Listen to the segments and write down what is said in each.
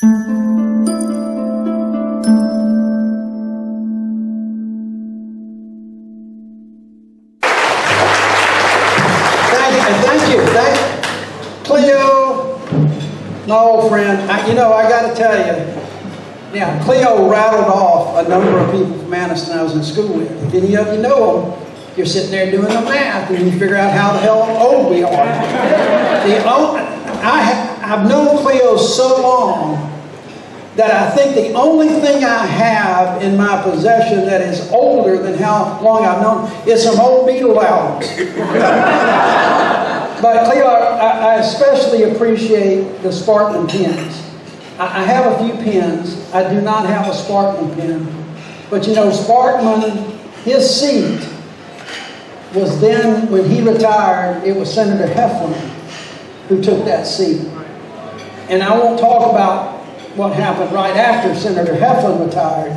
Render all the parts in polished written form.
Cleo, my old friend, I got to tell you, now Cleo rattled off a number of people from Anniston I was in school with. If any of you know them, you're sitting there doing the math and you figure out how the hell old we are. I've known Cleo so long that I think the only thing I have in my possession that is older than how long I've known is some old Beatle albums. But Cleo, I especially appreciate the Spartan pens. I have a few pens. I do not have a Spartan pen. But Spartan, his seat was then, when he retired, it was Senator Heflin who took that seat. And I won't talk about what happened right after Senator Heflin retired,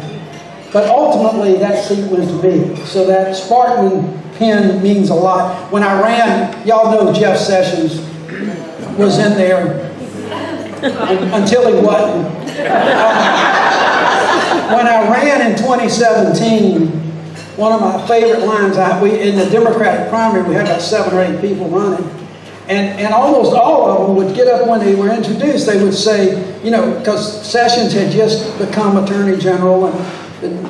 but ultimately that seat went to me. So that Spartan pen means a lot. When I ran, y'all know Jeff Sessions was in there until he wasn't. When I ran in 2017, one of my favorite lines, in the Democratic primary, we had about 7 or 8 people running. And almost all of them would get up when they were introduced. They would say, because Sessions had just become Attorney General and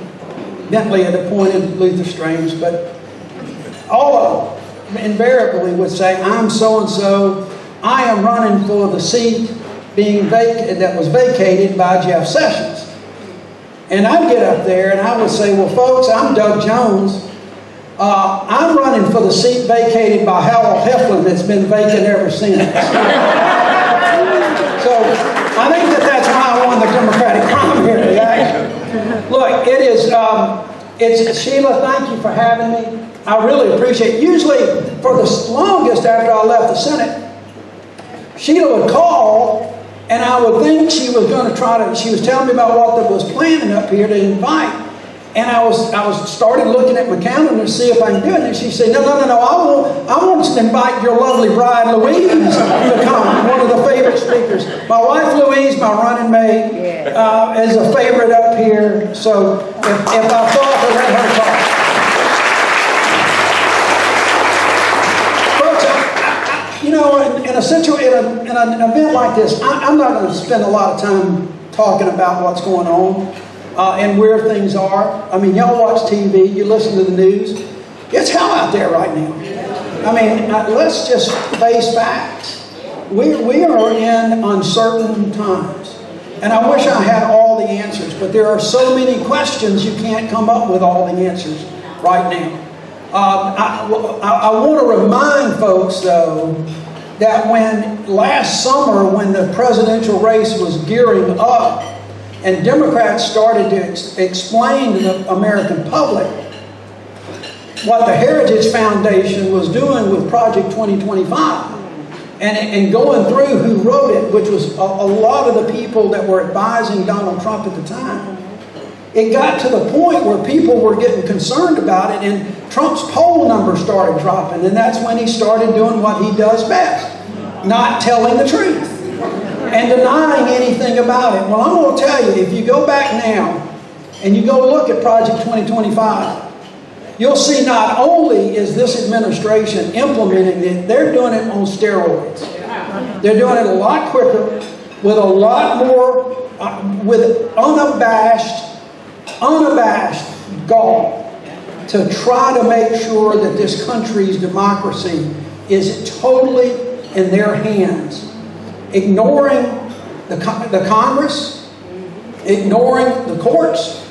Bentley had appointed Luther Strange, but all of them invariably would say, I'm so-and-so, I am running for the seat that was vacated by Jeff Sessions. And I'd get up there and I would say, well, folks, I'm Doug Jones. I'm running for the seat vacated by Howell Heflin that's been vacant ever since. So I think that's why I won the Democratic primary, actually. Look, it is, Sheila, thank you for having me. I really appreciate it. Usually, for the longest after I left the Senate, Sheila would call and I would think she was going to she was telling me about what that was planning up here to invite. And I started looking at my calendar to see if I can do it. And she said, no, I want to invite your lovely bride, Louise, to come, one of the favorite speakers. My wife, Louise, my running mate, is a favorite up here. So if I thought to let her talk. Folks, in an event like this, I'm not going to spend a lot of time talking about what's going on. And where things are. I mean, y'all watch TV, you listen to the news. It's hell out there right now. I mean, let's just face facts. We are in uncertain times. And I wish I had all the answers, but there are so many questions you can't come up with all the answers right now. I want to remind folks, though, that last summer, when the presidential race was gearing up, and Democrats started to explain to the American public what the Heritage Foundation was doing with Project 2025 and going through who wrote it, which was a lot of the people that were advising Donald Trump at the time. It got to the point where people were getting concerned about it and Trump's poll numbers started dropping, and that's when he started doing what he does best, not telling the truth and denying anything about it. Well, I'm going to tell you, if you go back now and you go look at Project 2025, you'll see not only is this administration implementing it, they're doing it on steroids. They're doing it a lot quicker, with a lot more, with unabashed gall to try to make sure that this country's democracy is totally in their hands. Ignoring the Congress, ignoring the courts,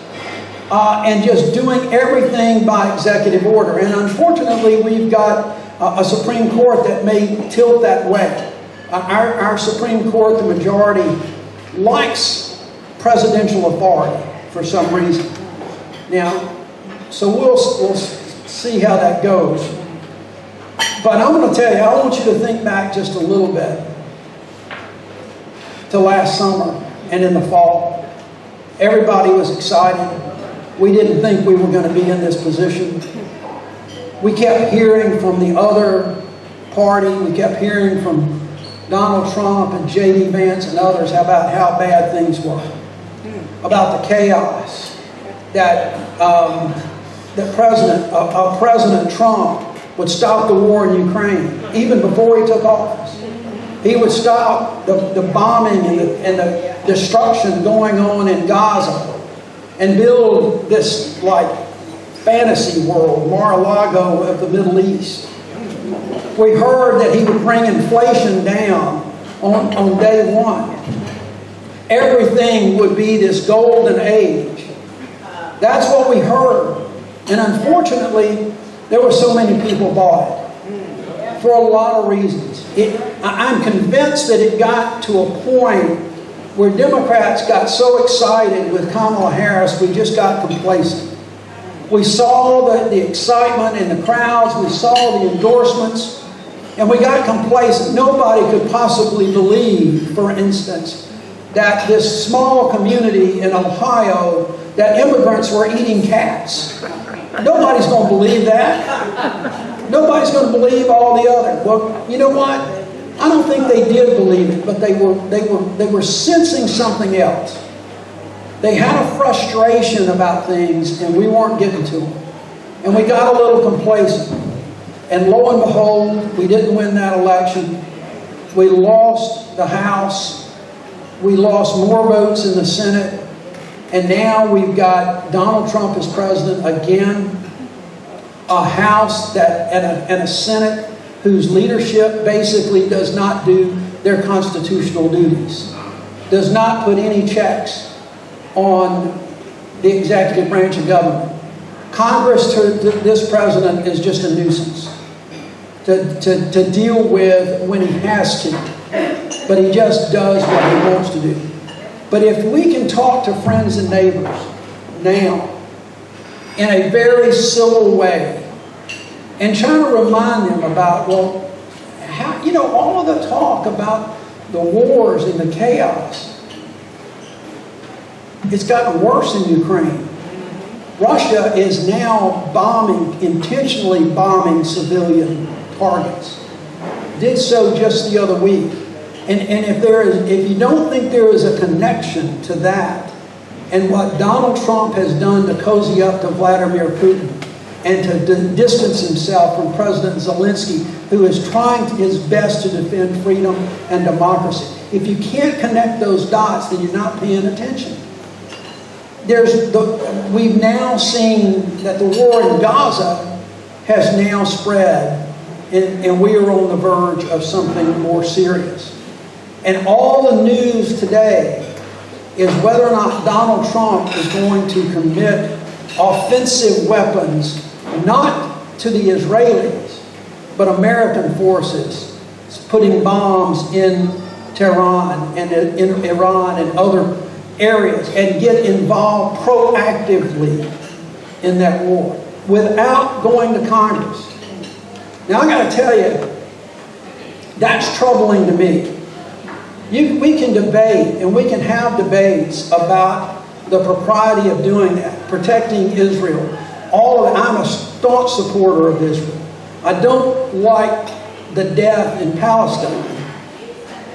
and just doing everything by executive order. And unfortunately, we've got a Supreme Court that may tilt that way. Our Supreme Court, the majority, likes presidential authority for some reason. Now, so we'll see how that goes. But I'm going to tell you, I want you to think back just a little bit to last summer and in the fall. Everybody was excited. We didn't think we were going to be in this position. We kept hearing from the other party. We kept hearing from Donald Trump and J.D. Vance and others about how bad things were, about the chaos that President Trump would stop the war in Ukraine even before he took office. He would stop the bombing and the destruction going on in Gaza and build this like fantasy world, Mar-a-Lago of the Middle East. We heard that he would bring inflation down on day one. Everything would be this golden age. That's what we heard. And unfortunately, there were so many people bought it for a lot of reasons. I'm convinced that it got to a point where Democrats got so excited with Kamala Harris, we just got complacent. We saw the excitement in the crowds, we saw the endorsements, and we got complacent. Nobody could possibly believe, for instance, that this small community in Ohio, that immigrants were eating cats. Nobody's going to believe that. Nobody's going to believe all the other. Well, you know what? I don't think they did believe it, but they were sensing something else. They had a frustration about things, and we weren't getting to them. And we got a little complacent. And lo and behold, we didn't win that election. We lost the House. We lost more votes in the Senate. And now we've got Donald Trump as president again, a House and a Senate whose leadership basically does not do their constitutional duties, does not put any checks on the executive branch of government. Congress to this president is just a nuisance to deal with when he has to, but he just does what he wants to do. But if we can talk to friends and neighbors now in a very civil way and try to remind them about, well, how, all of the talk about the wars and the chaos, it's gotten worse in Ukraine. Russia is now intentionally bombing civilian targets. Did so just the other week. And if you don't think there is a connection to that and what Donald Trump has done to cozy up to Vladimir Putin and to distance himself from President Zelensky, who is trying his best to defend freedom and democracy, if you can't connect those dots, then you're not paying attention. We've now seen that the war in Gaza has now spread, and we are on the verge of something more serious. And all the news today is whether or not Donald Trump is going to commit offensive weapons, not to the Israelis, but American forces, putting bombs in Tehran and in Iran and other areas, and get involved proactively in that war without going to Congress. Now I got to tell you, that's troubling to me. We can debate, and we can have debates about the propriety of doing that, protecting Israel. All of it. I'm a staunch supporter of Israel. I don't like the death in Palestine,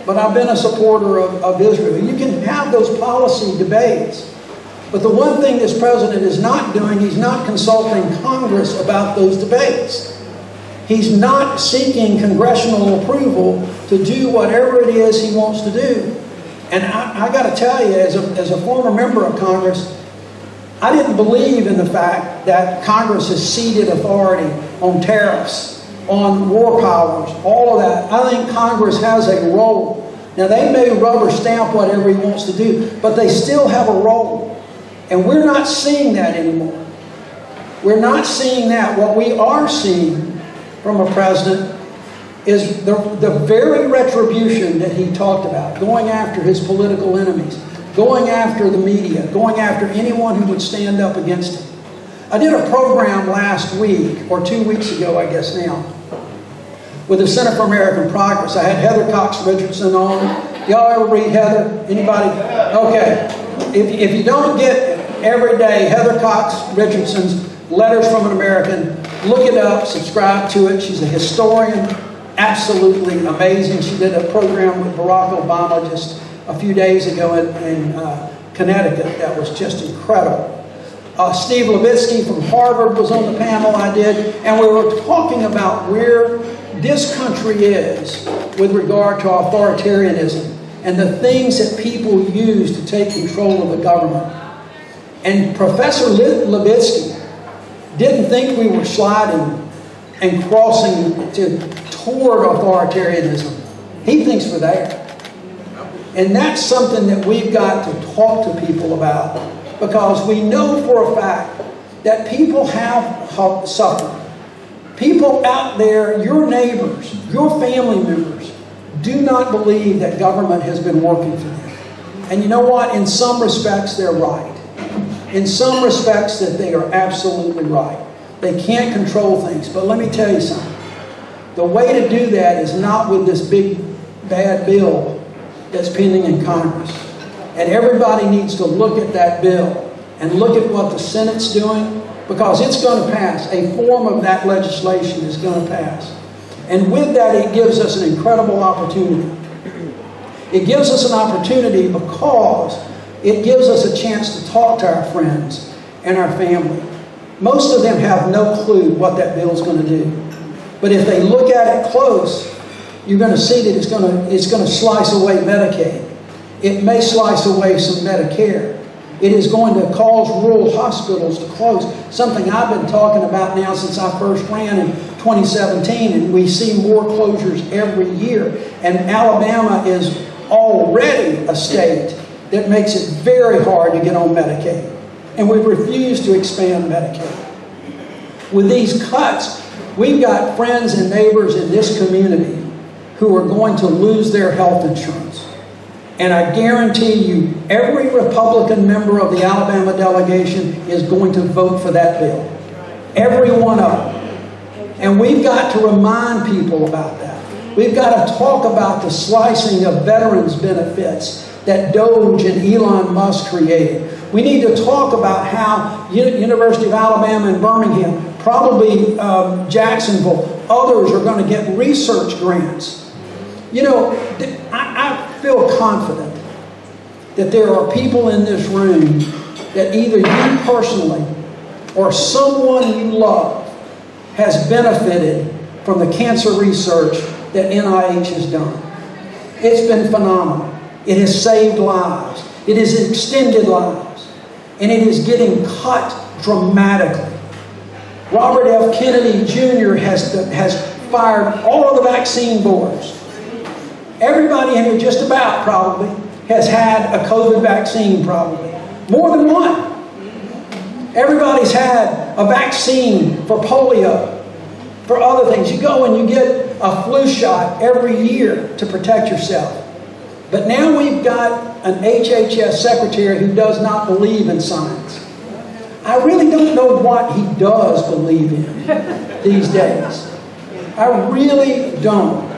but I've been a supporter of Israel. You can have those policy debates. But the one thing this president is not doing, he's not consulting Congress about those debates. He's not seeking congressional approval to do whatever it is he wants to do. And I got to tell you, as a former member of Congress, I didn't believe in the fact that Congress has ceded authority on tariffs, on war powers, all of that. I think Congress has a role. Now, they may rubber stamp whatever he wants to do, but they still have a role. And we're not seeing that anymore. We're not seeing that. What we are seeing from a president is the very retribution that he talked about, going after his political enemies, going after the media, going after anyone who would stand up against him. I did a program last week, or 2 weeks ago, I guess now, with the Center for American Progress. I had Heather Cox Richardson on. Y'all ever read Heather? Anybody? Okay. If you don't get every day Heather Cox Richardson's Letters from an American, look it up, subscribe to it. She's a historian, absolutely amazing. She did a program with Barack Obama just a few days ago in Connecticut that was just incredible. Steve Levitsky from Harvard was on the panel I did, and we were talking about where this country is with regard to authoritarianism and the things that people use to take control of the government. And Professor Levitsky didn't think we were sliding and crossing toward authoritarianism. He thinks we're there. And that's something that we've got to talk to people about, because we know for a fact that people have suffered. People out there, your neighbors, your family members, do not believe that government has been working for them. And you know what? In some respects, they're right. In some respects, that they are absolutely right. They can't control things. But let me tell you something. The way to do that is not with this big, bad bill that's pending in Congress. And everybody needs to look at that bill and look at what the Senate's doing, because it's going to pass. A form of that legislation is going to pass. And with that, it gives us an incredible opportunity. It gives us an opportunity because it gives us a chance to talk to our friends and our family. Most of them have no clue what that bill is going to do. But if they look at it close, you're going to see that it's going to slice away Medicaid. It may slice away some Medicare. It is going to cause rural hospitals to close, something I've been talking about now since I first ran in 2017, and we see more closures every year. And Alabama is already a state that makes it very hard to get on Medicaid. And we refuse to expand Medicaid. With these cuts, we've got friends and neighbors in this community who are going to lose their health insurance. And I guarantee you, every Republican member of the Alabama delegation is going to vote for that bill. Every one of them. And we've got to remind people about that. We've got to talk about the slicing of veterans' benefits that Doge and Elon Musk created. We need to talk about how University of Alabama in Birmingham, probably Jacksonville, others are going to get research grants. You know, I feel confident that there are people in this room that either you personally or someone you love has benefited from the cancer research that NIH has done. It's been phenomenal. It has saved lives. It has extended lives. And it is getting cut dramatically. Robert F. Kennedy Jr. has fired all of the vaccine boards. Everybody in here, just about probably, has had a COVID vaccine probably. More than one. Everybody's had a vaccine for polio, for other things. You go and you get a flu shot every year to protect yourself. But now we've got an HHS secretary who does not believe in science. I really don't know what he does believe in these days. I really don't.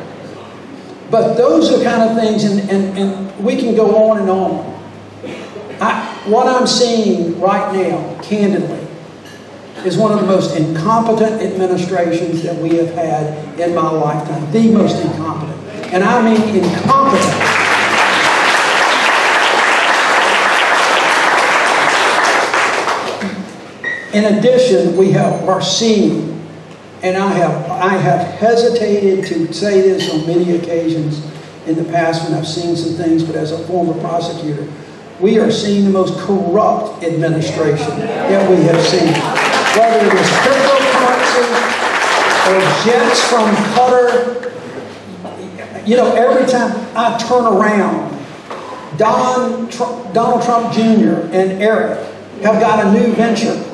But those are kind of things, and we can go on and on. What I'm seeing right now, candidly, is one of the most incompetent administrations that we have had in my lifetime. The most incompetent. And I mean incompetent. In addition, we are seeing, and I have hesitated to say this on many occasions in the past when I've seen some things, but as a former prosecutor, we are seeing the most corrupt administration that we have seen. Whether it is cryptocurrency or jets from Qatar, you know, every time I turn around, Donald Trump Jr. and Eric have got a new venture.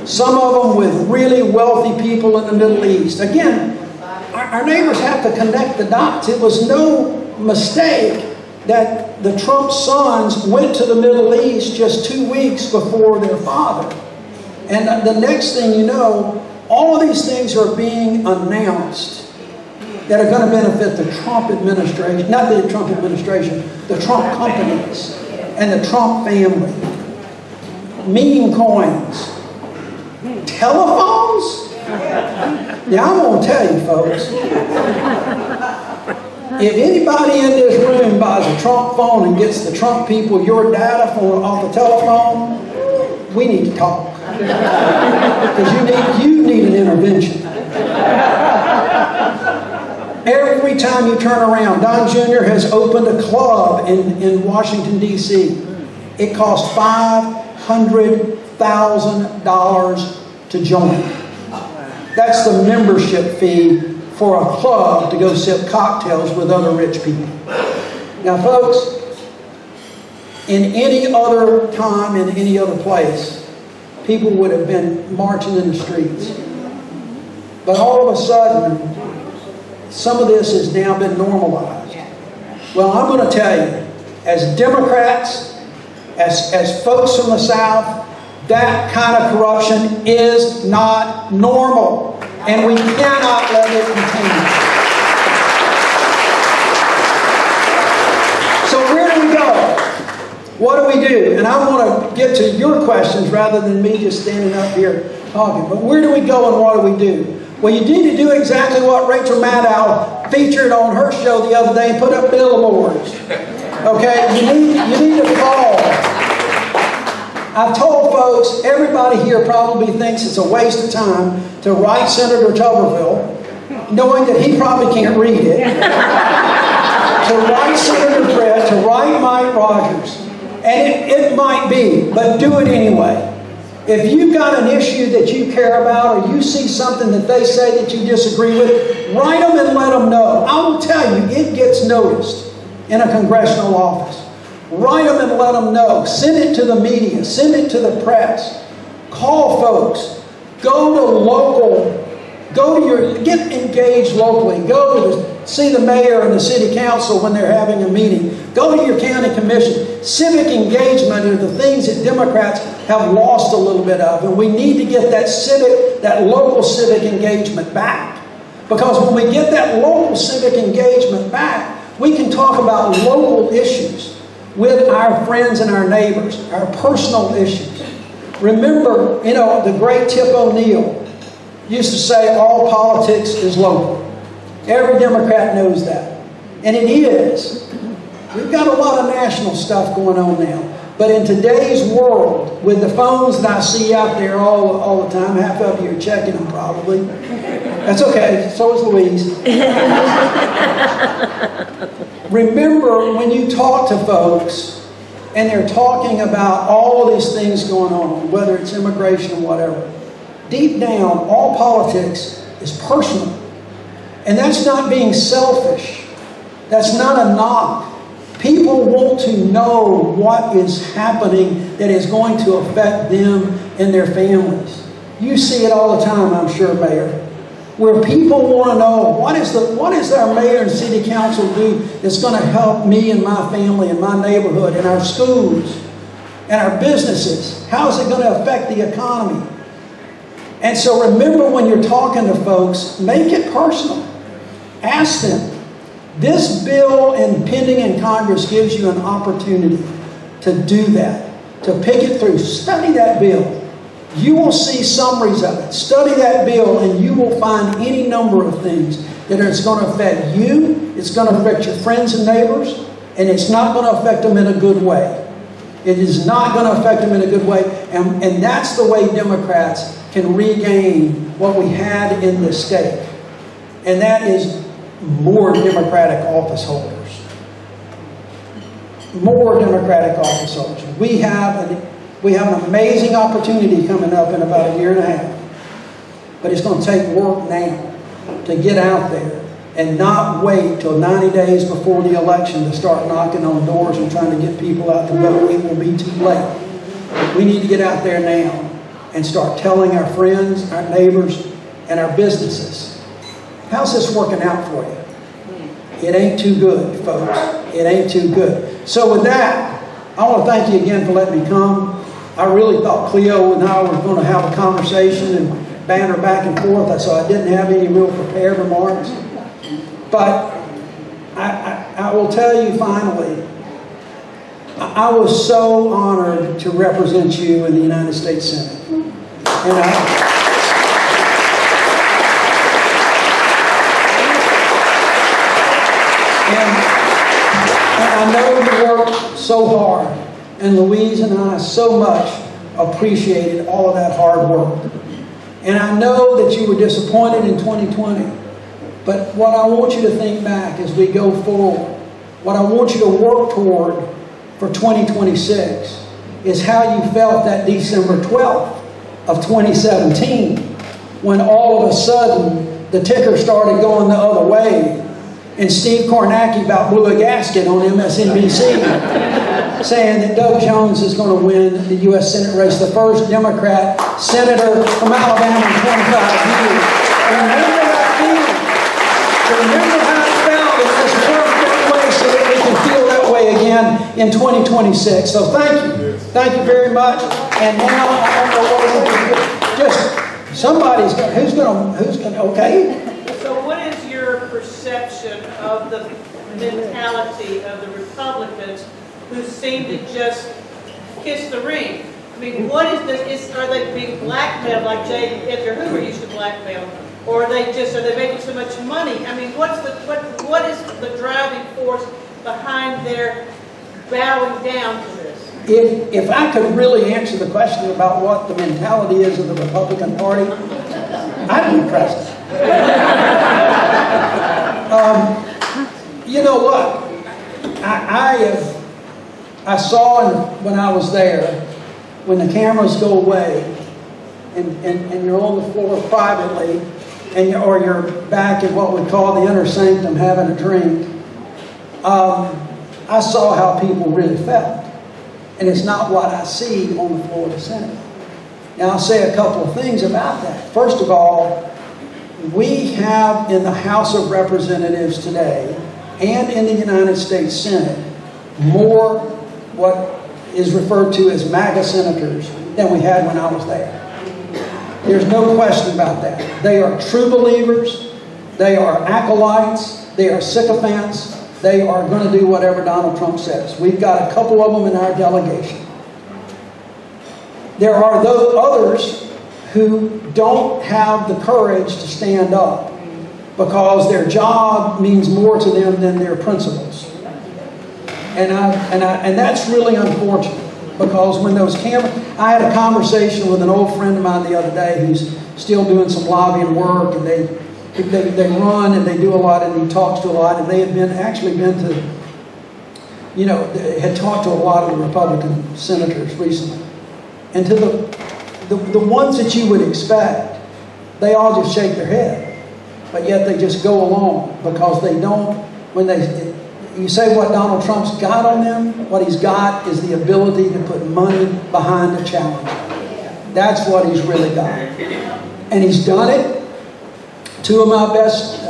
Some of them with really wealthy people in the Middle East. Again, our neighbors have to connect the dots. It was no mistake that the Trump sons went to the Middle East just 2 weeks before their father. And the next thing you know, all of these things are being announced that are going to benefit the Trump administration, not the Trump administration, the Trump companies and the Trump family. Meme coins. Telephones? Now, I'm going to tell you, folks, if anybody in this room buys a Trump phone and gets the Trump people your data off the telephone, we need to talk. Because you need an intervention. Every time you turn around, Don Jr. has opened a club in Washington, D.C. It costs $500,000 to join. That's the membership fee for a club to go sip cocktails with other rich people. Now, folks, in any other time, in any other place, people would have been marching in the streets. But all of a sudden, some of this has now been normalized. Well, I'm going to tell you, as Democrats, as folks from the South, that kind of corruption is not normal. And we cannot let it continue. So where do we go? What do we do? And I want to get to your questions rather than me just standing up here talking. But where do we go and what do we do? Well, you need to do exactly what Rachel Maddow featured on her show the other day and put up billboards. Okay? You need to call. I've told folks, everybody here probably thinks it's a waste of time to write Senator Tuberville, knowing that he probably can't read it, to write Senator Fred, to write Mike Rogers. And it might be, but do it anyway. If you've got an issue that you care about or you see something that they say that you disagree with, write them and let them know. I will tell you, it gets noticed in a congressional office. Write them and let them know. Send it to the media. Send it to the press. Call folks. Go to local. Get engaged locally. Go to see the mayor and the city council when they're having a meeting. Go to your county commission. Civic engagement are the things that Democrats have lost a little bit of. And we need to get that local civic engagement back. Because when we get that local civic engagement back, we can talk about local issues with our friends and our neighbors, our personal issues. Remember, the great Tip O'Neill used to say all politics is local. Every Democrat knows that. And it is. We've got a lot of national stuff going on now. But in today's world, with the phones that I see out there all the time, half of you are checking them probably. That's okay, so is Louise. Remember, when you talk to folks, and they're talking about all of these things going on, whether it's immigration or whatever, deep down, all politics is personal. And that's not being selfish. That's not a knock. People want to know what is happening that is going to affect them and their families. You see it all the time, I'm sure, Mayor, where people want to know what is our mayor and city council do that's going to help me and my family and my neighborhood and our schools and our businesses. How is it going to affect the economy? And so remember, when you're talking to folks, make it personal. Ask them. This bill pending in Congress gives you an opportunity to do that, to pick it through. Study that bill. You will see summaries of it. Study that bill and you will find any number of things that it's going to affect you, it's going to affect your friends and neighbors, and it's not going to affect them in a good way. It is not going to affect them in a good way. And that's the way Democrats can regain what we had in this state. And that is more Democratic office holders. More Democratic office holders. We have an amazing opportunity coming up in about a year and a half. But it's going to take work now to get out there and not wait till 90 days before the election to start knocking on doors and trying to get people out to vote. It will be too late. We need to get out there now and start telling our friends, our neighbors, and our businesses, how's this working out for you? It ain't too good, folks. It ain't too good. So with that, I want to thank you again for letting me come. I really thought Cleo and I were going to have a conversation and banter back and forth, so I didn't have any real prepared remarks. But I will tell you finally, I was so honored to represent you in the United States Senate. And I know you worked so hard, and Louise and I so much appreciated all of that hard work. And I know that you were disappointed in 2020, but what I want you to think back as we go forward, what I want you to work toward for 2026 is how you felt that December 12th of 2017, when all of a sudden the ticker started going the other way, and Steve Kornacki about blew a gasket on MSNBC saying that Doug Jones is going to win the U.S. Senate race, the first Democrat senator from Alabama in 25 years. Remember that feeling. Remember how it felt, and let's work that way so that we can feel that way again in 2026. So thank you. Thank you very much. And now I don't know what we're going to do. Just somebody's going to, who's going to, okay? So what is your perception of the mentality of the Republicans who seem to just kiss the ring? I mean, what is this? Are they being blackmailed like J. Edgar Hoover used to blackmail? Or are they making so much money? I mean, what is the driving force behind their bowing down to this? If I could really answer the question about what the mentality is of the Republican Party, I'd be president. You know what? I saw when I was there, when the cameras go away and you're on the floor privately, or you're back in what we call the inner sanctum having a drink, I saw how people really felt. And it's not what I see on the floor of the Senate. Now, I'll say a couple of things about that. First of all, we have in the House of Representatives today and in the United States Senate more what is referred to as MAGA senators than we had when I was there. There's no question about that. They are true believers. They are acolytes. They are sycophants. They are going to do whatever Donald Trump says. We've got a couple of them in our delegation. There are those others who don't have the courage to stand up because their job means more to them than their principles. And that's really unfortunate, because when those cameras... I had a conversation with an old friend of mine the other day who's still doing some lobbying work, and they run and they do a lot, and he talks to a lot, and they had had talked to a lot of the Republican senators recently. And to the ones that you would expect, they all just shake their head, but yet they just go along because they don't, you say what Donald Trump's got on them, what he's got is the ability to put money behind a challenge. That's what he's really got. And he's done it. Two of my best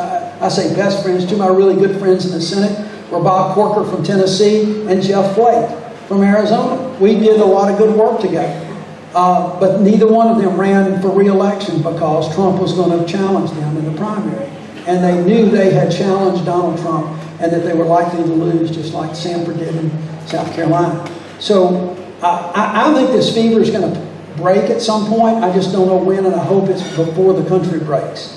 friends, two of my really good friends in the Senate were Bob Corker from Tennessee and Jeff Flake from Arizona. We did a lot of good work together. But neither one of them ran for re-election because Trump was going to challenge them in the primary. And they knew they had challenged Donald Trump and that they were likely to lose, just like Sanford did in South Carolina. So I think this fever is going to break at some point. I just don't know when, and I hope it's before the country breaks.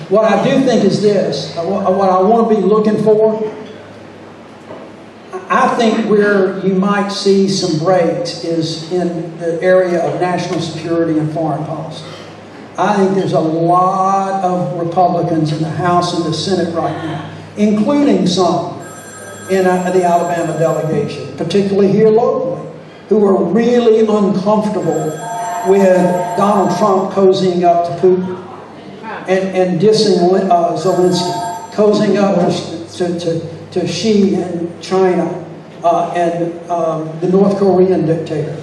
What I do think is this, what I want to be looking for, I think where you might see some breaks is in the area of national security and foreign policy. I think there's a lot of Republicans in the House and the Senate right now, including some in the Alabama delegation, particularly here locally, who are really uncomfortable with Donald Trump cozying up to Putin and dissing Zelensky, cozying up to Xi in China and the North Korean dictator.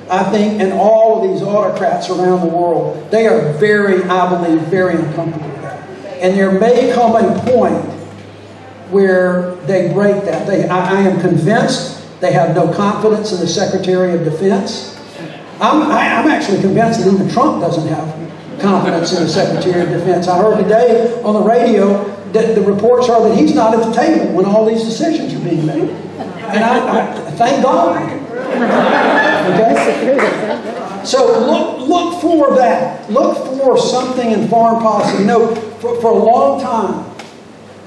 I think, and all of these autocrats around the world, they are I believe, very uncomfortable with that. And there may come a point where they break that. I am convinced they have no confidence in the Secretary of Defense. I'm actually convinced that even Trump doesn't have confidence in the Secretary of Defense. I heard today on the radio that the reports are that he's not at the table when all these decisions are being made. And I thank God. Okay? So look for that. Look for something in foreign policy. For a long time,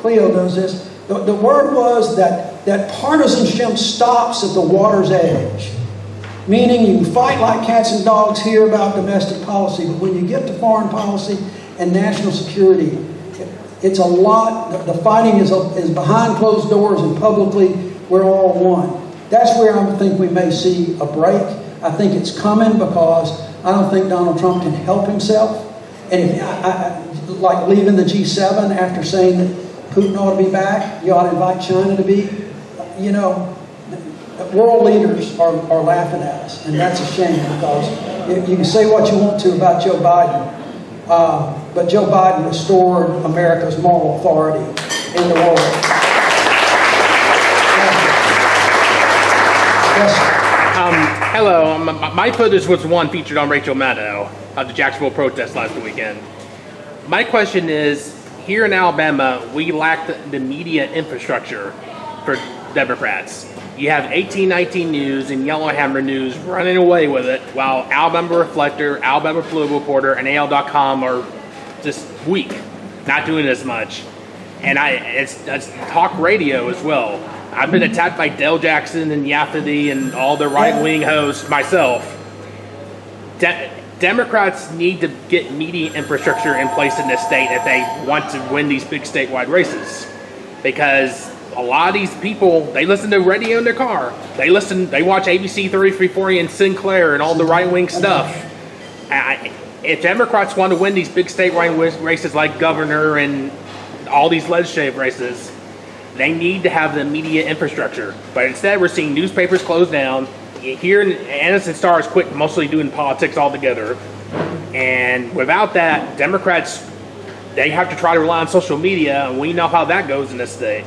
Cleo knows this, the word was that that partisanship stops at the water's edge. Meaning you can fight like cats and dogs here about domestic policy, but when you get to foreign policy and national security, it's a lot. The fighting is behind closed doors, and publicly we're all one. That's where I think we may see a break. I think it's coming because I don't think Donald Trump can help himself. And if like leaving the G7 after saying that Putin ought to be back, you ought to invite China to be, you know, world leaders are laughing at us, and that's a shame because you can say what you want to about Joe Biden, but Joe Biden restored America's moral authority in the world. Yes. Hello, my footage was one featured on Rachel Maddow of the Jacksonville protest last weekend. My question is, here in Alabama, we lack the media infrastructure for Democrats. You have 1819 News and Yellowhammer News running away with it, while Alabama Reflector, Alabama Political Reporter, and AL.com are just weak, not doing as much. And it's talk radio as well. I've been attacked by Del Jackson and Yafferty and all the right-wing hosts myself. Democrats need to get media infrastructure in place in this state if they want to win these big statewide races. Because a lot of these people, they listen to radio in their car. They watch ABC 3340 and Sinclair and all the right-wing stuff. If Democrats want to win these big statewide races like governor and all these legislative races, they need to have the media infrastructure. But instead, we're seeing newspapers close down. Here, Anderson Star is quit mostly doing politics altogether. And without that, Democrats, they have to try to rely on social media, and we know how that goes in this state.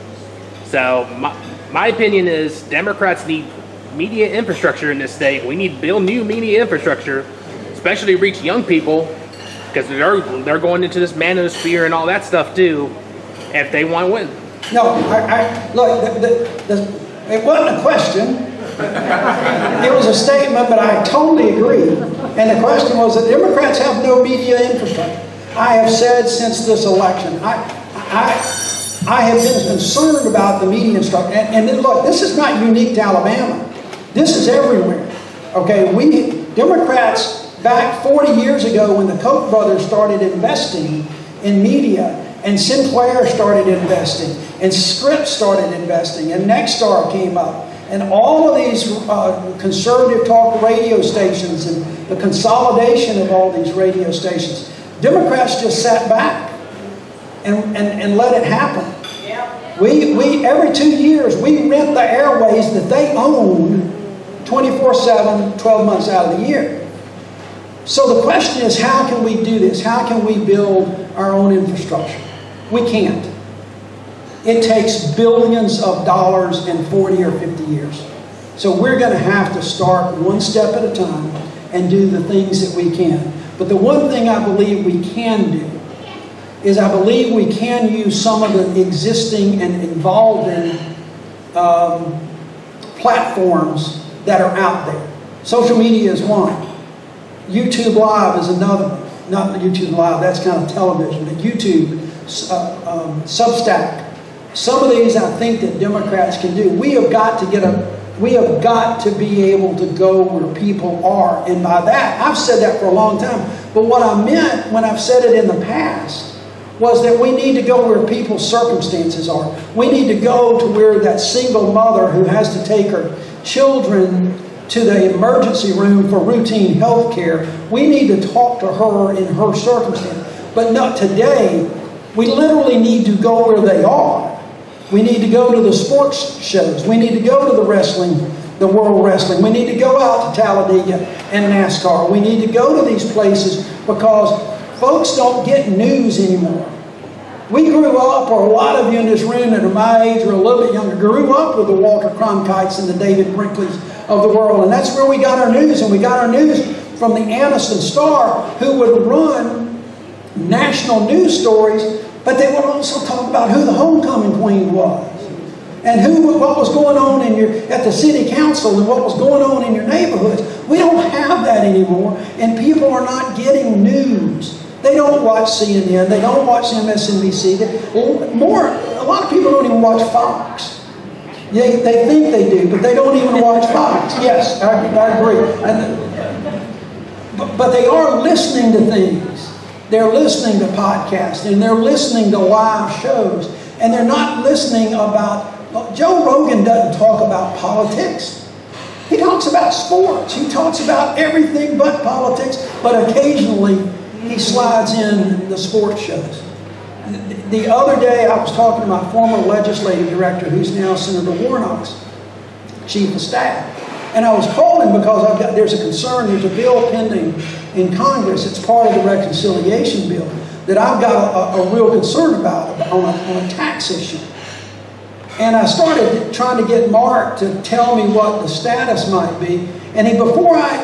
So my opinion is Democrats need media infrastructure in this state. We need to build new media infrastructure, especially to reach young people, because they're going into this manosphere and all that stuff too, if they want to win. No, look, it wasn't a question. It was a statement, but I totally agree. And the question was that Democrats have no media infrastructure. I have said since this election, I have been concerned about the media infrastructure. And then look, this is not unique to Alabama. This is everywhere. Okay, Democrats back 40 years ago when the Koch brothers started investing in media, and Sinclair started investing, and Scripps started investing, and Nexstar came up, and all of these conservative talk radio stations and the consolidation of all these radio stations. Democrats just sat back and let it happen. We every 2 years, we rent the airways that they own 24/7, 12 months out of the year. So the question is, how can we do this? How can we build our own infrastructure? We can't. It takes billions of dollars in 40 or 50 years. So we're going to have to start one step at a time and do the things that we can. But the one thing I believe we can do is I believe we can use some of the existing and evolving platforms that are out there. Social media is one. YouTube Live is another one. Not YouTube Live, that's kind of television, but YouTube, Substack. Some of these I think that Democrats can do. We have got to be able to go where people are. And by that, I've said that for a long time. But what I meant when I've said it in the past was that we need to go where people's circumstances are. We need to go to where that single mother who has to take her children to the emergency room for routine health care. We need to talk to her in her circumstance. But not today. We literally need to go where they are. We need to go to the sports shows. We need to go to the wrestling, the World Wrestling. We need to go out to Talladega and NASCAR. We need to go to these places because folks don't get news anymore. We grew up, or a lot of you in this room that are my age or a little bit younger, grew up with the Walter Cronkites and the David Brinkleys of the world. And that's where we got our news. And we got our news from the Anderson Star, who would run national news stories, but they would also talk about who the homecoming queen was, and what was going on at the city council, and what was going on in your neighborhoods. We don't have that anymore, and people are not getting news. They don't watch CNN. They don't watch MSNBC. A lot of people don't even watch Fox. They think they do, but they don't even watch Fox. Yes, I agree. But they are listening to things. They're listening to podcasts, and they're listening to live shows, and they're not listening about... Joe Rogan doesn't talk about politics. He talks about sports. He talks about everything but politics, but occasionally he slides in the sports shows. The other day I was talking to my former legislative director, who's now Senator Warnock's chief of staff. And I was calling because there's a concern, there's a bill pending in Congress, it's part of the reconciliation bill, that I've got a real concern about on a tax issue. And I started trying to get Mark to tell me what the status might be. And before I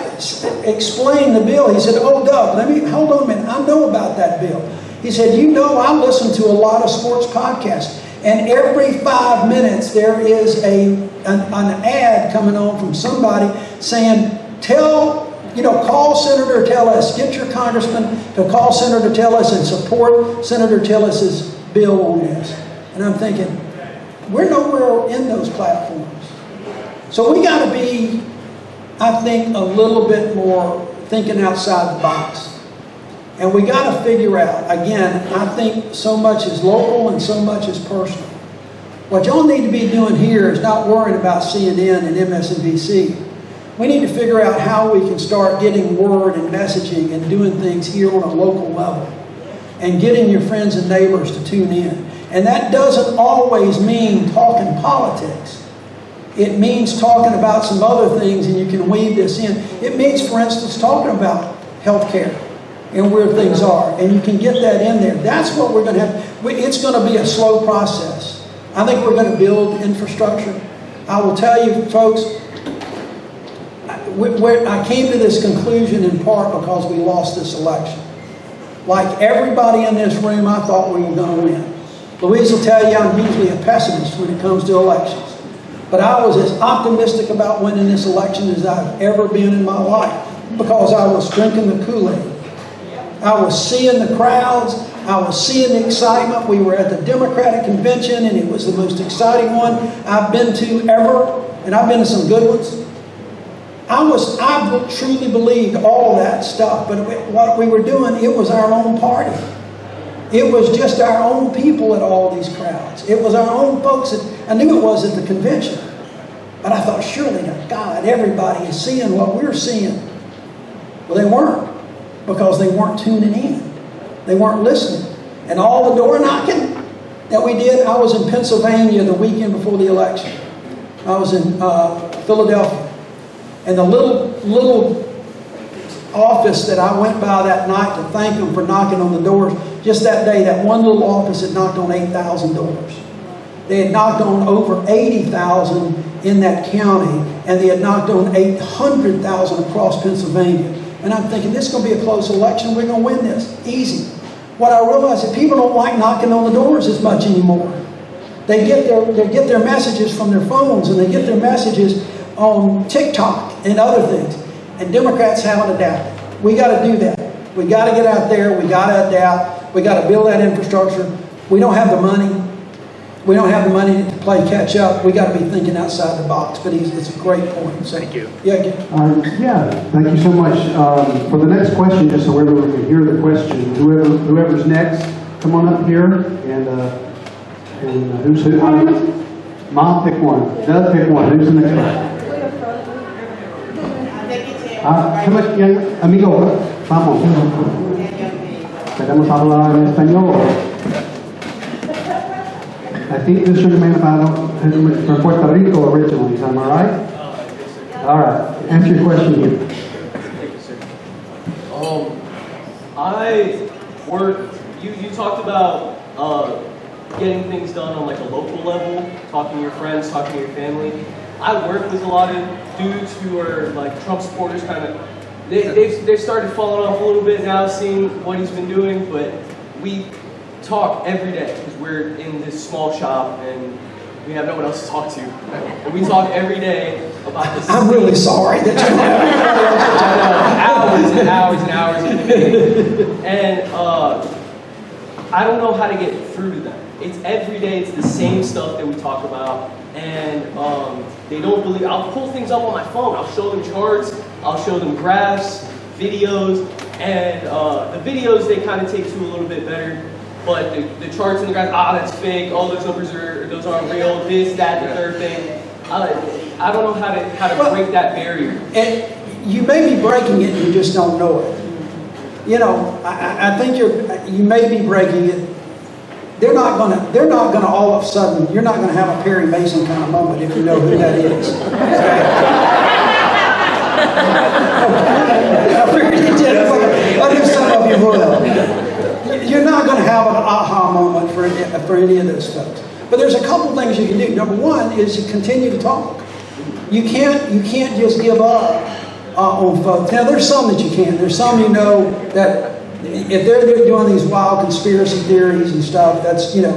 explained the bill, he said, "Oh, Doug, hold on a minute, I know about that bill." He said, I listen to a lot of sports podcasts, and every 5 minutes there is an ad coming on from somebody saying, call Senator Tillis, get your congressman to call Senator Tillis and support Senator Tillis's bill on this. And I'm thinking, we're nowhere in those platforms. So we got to be, I think, a little bit more thinking outside the box. And we got to figure out, again, I think so much is local and so much is personal. What y'all need to be doing here is not worrying about CNN and MSNBC. We need to figure out how we can start getting word and messaging and doing things here on a local level. And getting your friends and neighbors to tune in. And that doesn't always mean talking politics. It means talking about some other things, and you can weave this in. It means, for instance, talking about health care and where things are. And you can get that in there. That's what we're going to have. It's going to be a slow process. I think we're going to build infrastructure. I will tell you, folks, I came to this conclusion in part because we lost this election. Like everybody in this room, I thought we were going to win. Louise will tell you I'm usually a pessimist when it comes to elections. But I was as optimistic about winning this election as I've ever been in my life, because I was drinking the Kool-Aid. I was seeing the crowds. I was seeing the excitement. We were at the Democratic convention, and it was the most exciting one I've been to ever, and I've been to some good ones. I truly believed all of that stuff, but what we were doing, it was our own party. It was just our own people at all these crowds. It was our own folks. I knew it was at the convention. But I thought, surely to God, everybody is seeing what we're seeing. Well, they weren't, because they weren't tuning in. They weren't listening. And all the door knocking that we did, I was in Pennsylvania the weekend before the election. I was in Philadelphia. And the little office that I went by that night to thank them for knocking on the doors, just that day, that one little office had knocked on 8,000 doors. They had knocked on over 80,000 in that county, and they had knocked on 800,000 across Pennsylvania. And I'm thinking, this is going to be a close election. We're going to win this. Easy. What I realized is people don't like knocking on the doors as much anymore. They get their messages from their phones, and they get their messages on TikTok and other things. And Democrats haven't adapted. We got to do that. We got to get out there. We got to adapt. We got to build that infrastructure. We don't have the money. We don't have the money to play catch up. We got to be thinking outside the box. But it's a great point. So, thank you. Yeah. Thank you so much. For the next question, just so everyone can hear the question, whoever's next, come on up here and who's who? Mom, pick one. Doug, pick one. Who's the next one? Come aquí, amigo, vamos. Queremos hablar en español. I think this young man is from Puerto Rico originally, am I right? All right, answer your question here. I work, you talked about getting things done on like a local level, talking to your friends, talking to your family. I work with a lot of dudes who are like Trump supporters, kind of. They've started falling off a little bit now, seeing what he's been doing. But we talk every day because we're in this small shop and we have no one else to talk to. And we talk every day about this. I'm really sorry that you have hours and hours and hours in the meeting. And I don't know how to get through to them. It's every day. It's the same stuff that we talk about. and they don't believe. I'll pull things up on my phone. I'll show them charts. I'll show them graphs, videos, and the videos they kind of take to a little bit better. But the charts and the graphs, that's fake. All those numbers those aren't real. This, that, the third thing. I don't know how to break that barrier. And you may be breaking it, and you just don't know it. You know, I think you may be breaking it. They're not gonna all of a sudden, you're not gonna have a Perry Mason kind of moment if you know who that is. Okay. I knew some of you will. You're not gonna have an aha moment for any of those folks. But there's a couple things you can do. Number one is to continue to talk. You can't just give up on folks. Now there's some that you can. There's some you know that if they're doing these wild conspiracy theories and stuff, that's, you know,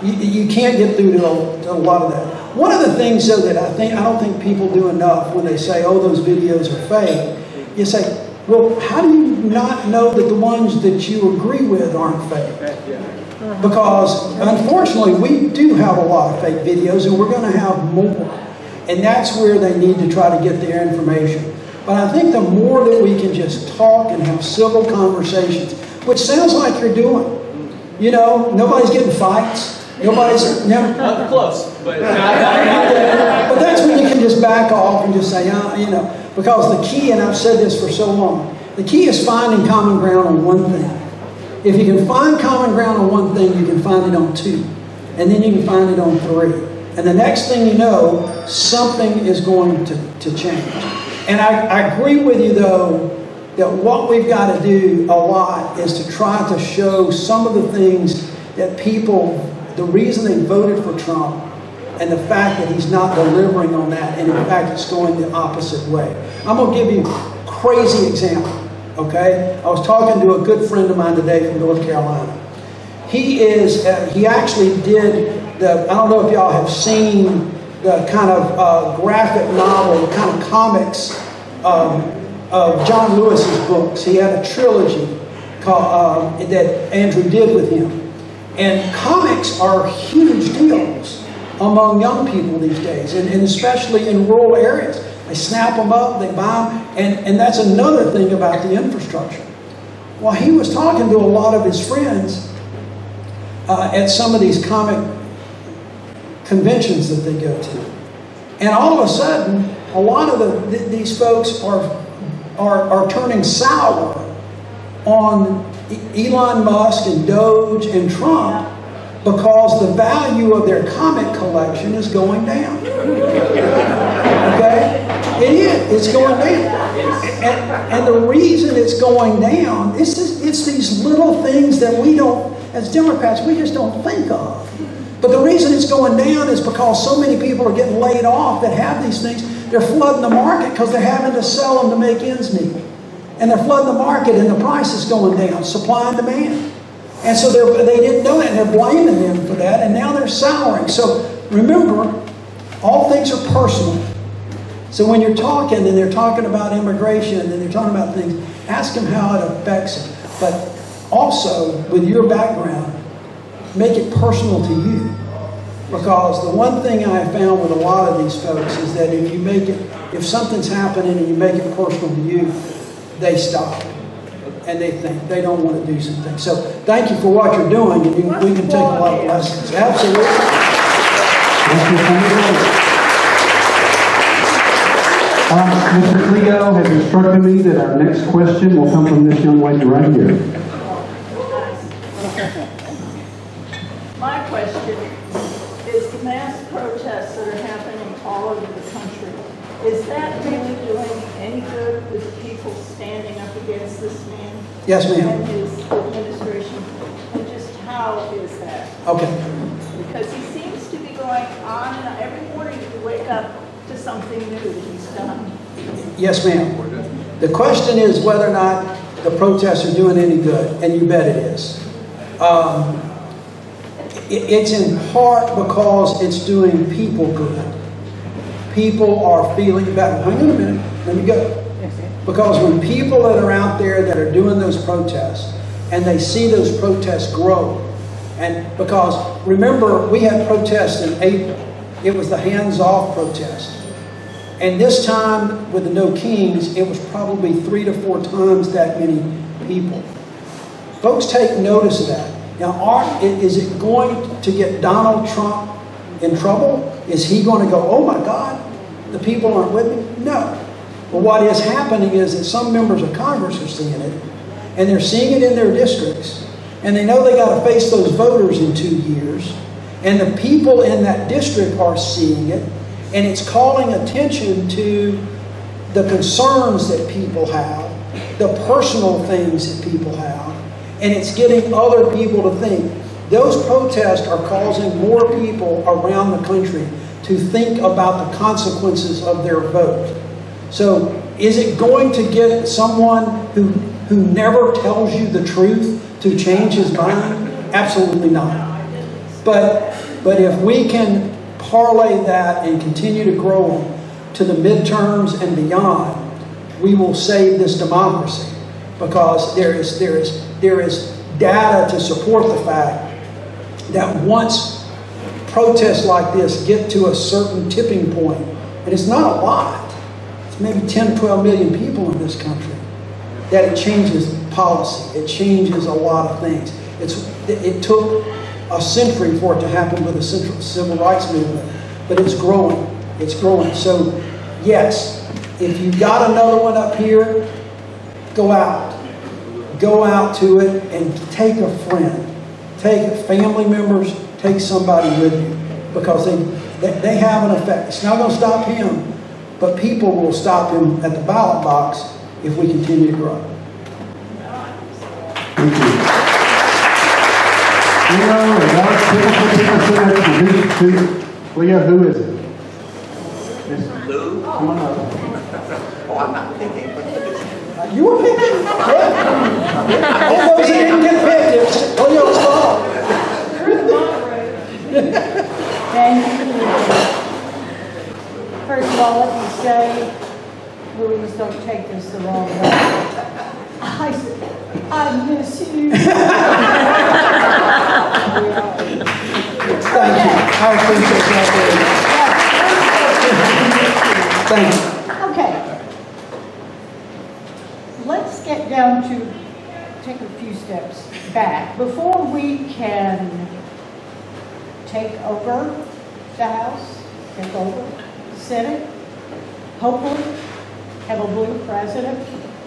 you can't get through to a lot of that. One of the things though that I don't think people do enough when they say, oh, those videos are fake, you say, well, how do you not know that the ones that you agree with aren't fake? Because unfortunately we do have a lot of fake videos, and we're going to have more. And that's where they need to try to get their information. But I think the more that we can just talk and have civil conversations, which sounds like you're doing. You know, nobody's getting fights. Nobody's, Not close, but but that's when you can just back off and just say, you know, because the key, and I've said this for so long, the key is finding common ground on one thing. If you can find common ground on one thing, you can find it on two. And then you can find it on three. And the next thing you know, something is going to change. And I agree with you, though, that what we've got to do a lot is to try to show some of the things that people, the reason they voted for Trump, and the fact that he's not delivering on that, and in fact it's going the opposite way. I'm going to give you a crazy example, okay? I was talking to a good friend of mine today from North Carolina. He actually did I don't know if y'all have seen the kind of graphic novel, the kind of comics of John Lewis's books. He had a trilogy called, that Andrew did with him. And comics are huge deals among young people these days, and especially in rural areas. They snap them up, they buy them, and that's another thing about the infrastructure. Well, he was talking to a lot of his friends at some of these comic conventions that they go to. And all of a sudden, a lot of these folks are turning sour on Elon Musk and Doge and Trump because the value of their comic collection is going down. Okay? It is. It's going down. And the reason it's going down, it's these little things that we don't, as Democrats, we just don't think of. But the reason it's going down is because so many people are getting laid off that have these things. They're flooding the market because they're having to sell them to make ends meet. And they're flooding the market and the price is going down, supply and demand. And so they didn't know that, and they're blaming them for that, and now they're souring. So remember, all things are personal. So when you're talking, and they're talking about immigration, and they're talking about things, ask them how it affects them. But also, with your background, make it personal to you. Because the one thing I have found with a lot of these folks is that if something's happening and you make it personal to you, they stop. And they think they don't want to do something. So thank you for what you're doing, and we can take a lot of lessons. Absolutely. Mr. Cleo has instructed me that our next question will come from this young lady right here. My question is the mass protests that are happening all over the country, is that really doing any good with the people standing up against this man? Yes, ma'am. And his administration? And just how is that? Okay. Because he seems to be going on and on. Every morning you wake up to something new that he's done. Yes, ma'am. The question is whether or not the protests are doing any good, and you bet it is. It's in part because it's doing people good. People are feeling better. Hang on a minute, let me go. Because when people that are out there that are doing those protests, and they see those protests grow, and because remember, we had protests in April, it was the hands-off protest. And this time, with the No Kings, it was probably 3 to 4 times that many people. Folks, take notice of that. Now, is it going to get Donald Trump in trouble? Is he going to go, oh my God, the people aren't with me? No. But what is happening is that some members of Congress are seeing it, and they're seeing it in their districts, and they know they got to face those voters in 2 years, and the people in that district are seeing it, and it's calling attention to the concerns that people have, the personal things that people have, and it's getting other people to think. Those protests are causing more people around the country to think about the consequences of their vote. So is it going to get someone who never tells you the truth to change his mind? Absolutely not. But if we can parlay that and continue to grow to the midterms and beyond, we will save this democracy, because there is data to support the fact that once protests like this get to a certain tipping point, and it's not a lot, it's maybe 10 or 12 million people in this country, that it changes policy, it changes a lot of things. It took a century for it to happen with the civil rights movement, but it's growing. It's growing. So, yes, if you've got another one up here, go out. Go out to it and take a friend. Take family members, take somebody with you, because they have an effect. It's not going to stop him, but people will stop him at the ballot box if we continue to grow. Thank you. Leah, who is it? Lou? Come on up. Oh, I'm not thinking. You were picking? Yeah. All those that didn't get picked, it's Leo's fault. Thank you. First of all, let me say, Louise, don't take this the wrong way. I miss you. Thank you. I appreciate that. Thank you. Okay. Let's get down to, take a few steps back. Before we can take over the House, take over the Senate, hopefully have a blue president,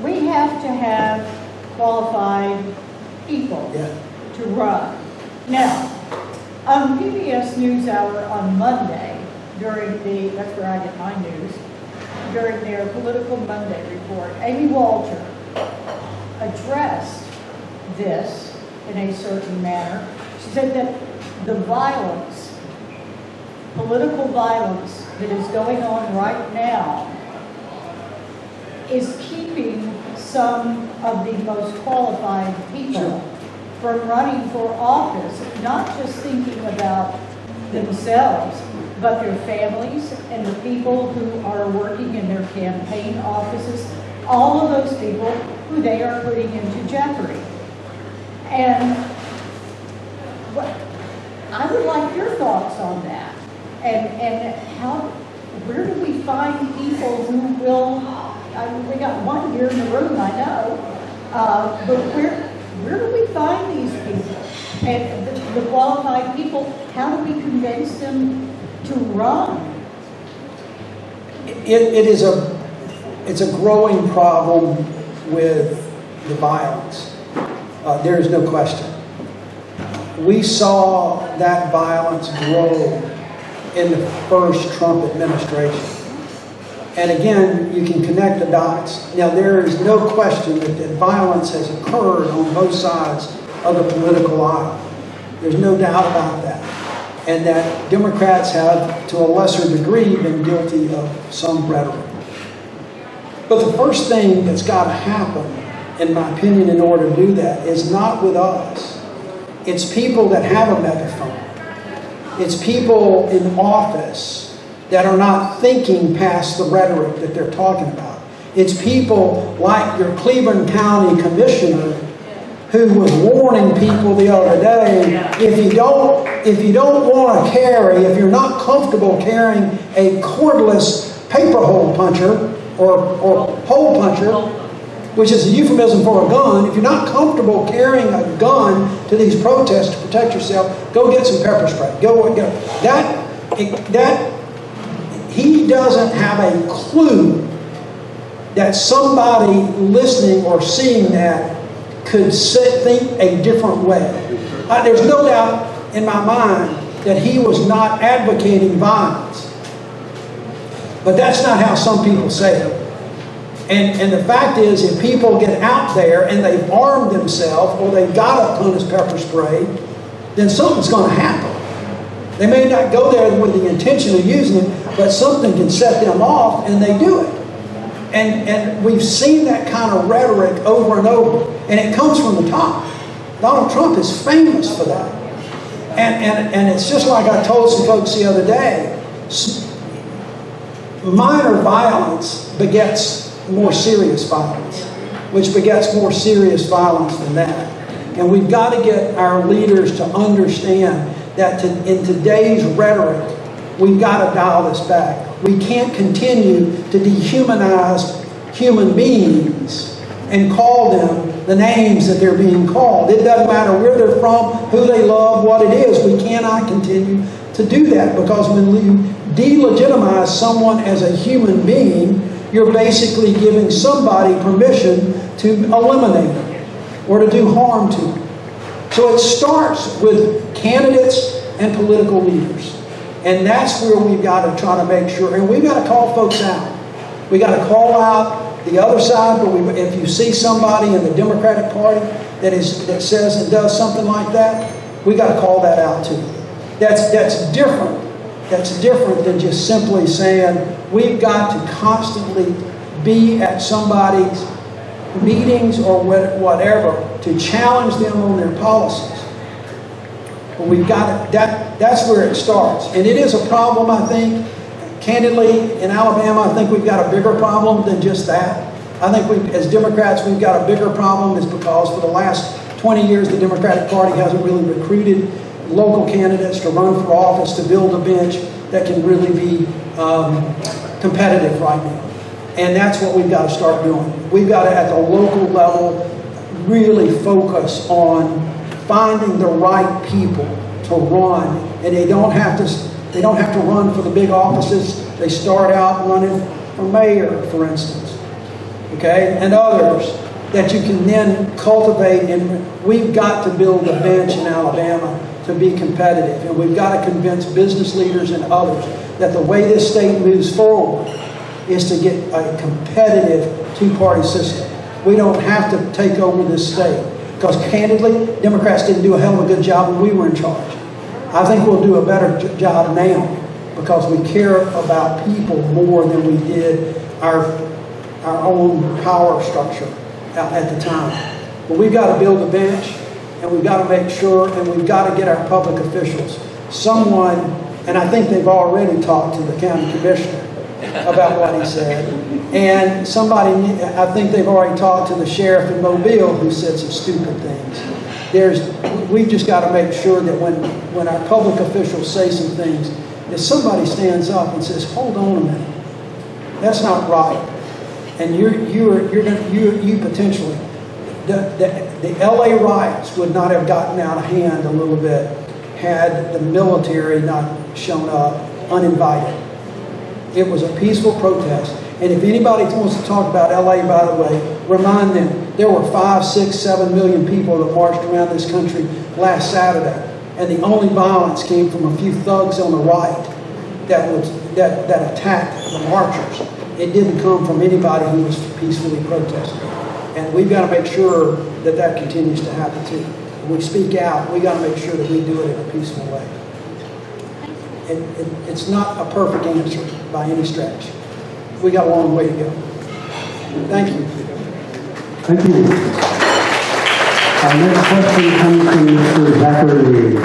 we have to have qualified people to run. Now, on PBS NewsHour on Monday, that's where I get my news, during their Political Monday report, Amy Walter addressed this in a certain manner. She said that the violence, political violence that is going on right now is keeping some of the most qualified people from running for office, not just thinking about themselves, but their families and the people who are working in their campaign offices, all of those people who they are putting into jeopardy. And I would like your thoughts on that. And where do we find people who will, we got one here in the room, I know, but where do we find these people? And the qualified people, how do we convince them to run? It's a growing problem with the violence. There is no question. We saw that violence grow in the first Trump administration. And again, you can connect the dots. Now, there is no question that violence has occurred on both sides of the political aisle. There's no doubt about that. And that Democrats have, to a lesser degree, been guilty of some rhetoric. But the first thing that's got to happen, in my opinion, in order to do that, is not with us. It's people that have a megaphone. It's people in office that are not thinking past the rhetoric that they're talking about. It's people like your Cleveland County Commissioner who was warning people the other day, if you don't want to carry, if you're not comfortable carrying a cordless paper hole puncher or hole puncher, which is a euphemism for a gun, if you're not comfortable carrying a gun to these protests to protect yourself, go get some pepper spray. Go. He doesn't have a clue that somebody listening or seeing that could think a different way. There's no doubt in my mind that he was not advocating violence. But that's not how some people say it. And the fact is, if people get out there and they've armed themselves or they've got a ton of pepper spray, then something's going to happen. They may not go there with the intention of using it, but something can set them off and they do it. And we've seen that kind of rhetoric over and over. And it comes from the top. Donald Trump is famous for that. And it's just like I told some folks the other day, minor violence begets more serious violence, which begets more serious violence than that. And we've got to get our leaders to understand that in today's rhetoric, we've got to dial this back. We can't continue to dehumanize human beings and call them the names that they're being called. It doesn't matter where they're from, who they love, what it is. We cannot continue to do that, because when you delegitimize someone as a human being, you're basically giving somebody permission to eliminate them or to do harm to them. So it starts with candidates and political leaders. And that's where we've got to try to make sure. And we've got to call folks out. We've got to call out the other side. But if you see somebody in the Democratic Party that says and does something like that, we've got to call that out too. That's different. That's different than just simply saying we've got to constantly be at somebody's meetings or whatever to challenge them on their policies. But we've got that's where it starts. And it is a problem, I think. Candidly, in Alabama, I think we've got a bigger problem than just that. I think as Democrats, we've got a bigger problem is because for the last 20 years, the Democratic Party hasn't really recruited local candidates to run for office to build a bench that can really be competitive right now. And that's what we've got to start doing. We've got to, at the local level, really focus on finding the right people to run. And they don't have to run for the big offices. They start out running for mayor, for instance. Okay? And others that you can then cultivate. And we've got to build a bench in Alabama to be competitive. And we've got to convince business leaders and others that the way this state moves forward is to get a competitive two-party system. We don't have to take over this state. Because candidly, Democrats didn't do a hell of a good job when we were in charge. I think we'll do a better job now because we care about people more than we did our own power structure at the time. But we've got to build a bench, and we've got to make sure, and we've got to get our public officials, someone, and I think they've already talked to the county commissioner about what he said. And I think they've already talked to the sheriff in Mobile who said some stupid things. We've just got to make sure that when our public officials say some things, if somebody stands up and says, hold on a minute, that's not right. And you potentially, the LA riots would not have gotten out of hand a little bit had the military not shown up uninvited. It was a peaceful protest. And if anybody wants to talk about LA, by the way, remind them, there were 5, 6, 7 million people that marched around this country last Saturday. And the only violence came from a few thugs on the right that attacked the marchers. It didn't come from anybody who was peacefully protesting. And we've got to make sure that continues to happen too. When we speak out, we got to make sure that we do it in a peaceful way. It's not a perfect answer by any stretch. We got a long way to go. Thank you. Thank you. Our next question comes from Mr. Zachary.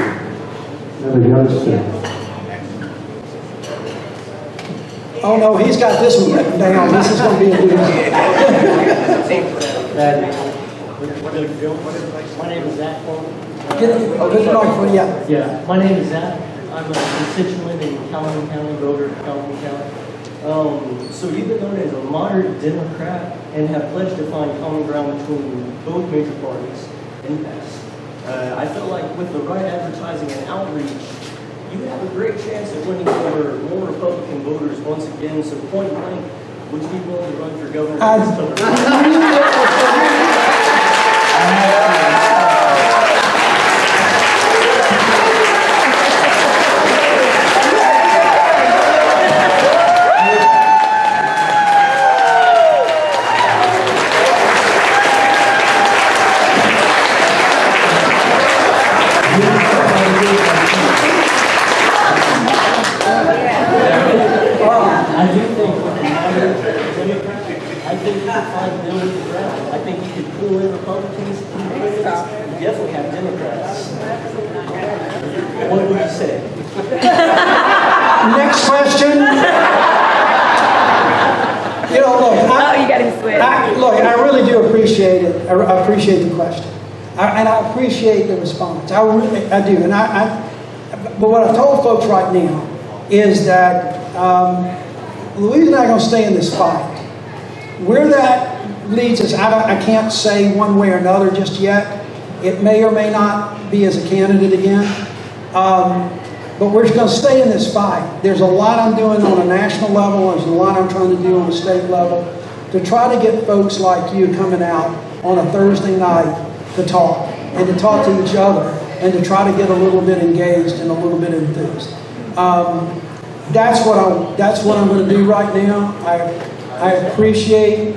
Another youngster. Oh no, he's got this one written down. This is going to be a doozy. My name is Zach Coleman. Get the microphone, yeah. Yeah, my name is Zach. I'm a constituent in Calhoun County, voter in Calhoun County. So you've been known as a moderate Democrat and have pledged to find common ground between both major parties in the past. I feel like with the right advertising and outreach, you have a great chance of winning over more Republican voters once again. So point blank, would you be willing to run for governor? I think you could pull in Republicans, you definitely have Democrats. What would you say? Next question. You know, look, you got him sweating. I really do appreciate it. I appreciate the question. And I appreciate the response. I do. And but what I told folks right now is that Louise and I are going to stay in this fight. Where that leads us, I can't say one way or another just yet. It may or may not be as a candidate again. But we're just going to stay in this fight. There's a lot I'm doing on a national level. There's a lot I'm trying to do on a state level to try to get folks like you coming out on a Thursday night to talk and to talk to each other and to try to get a little bit engaged and a little bit enthused. That's what I'm going to do right now. I appreciate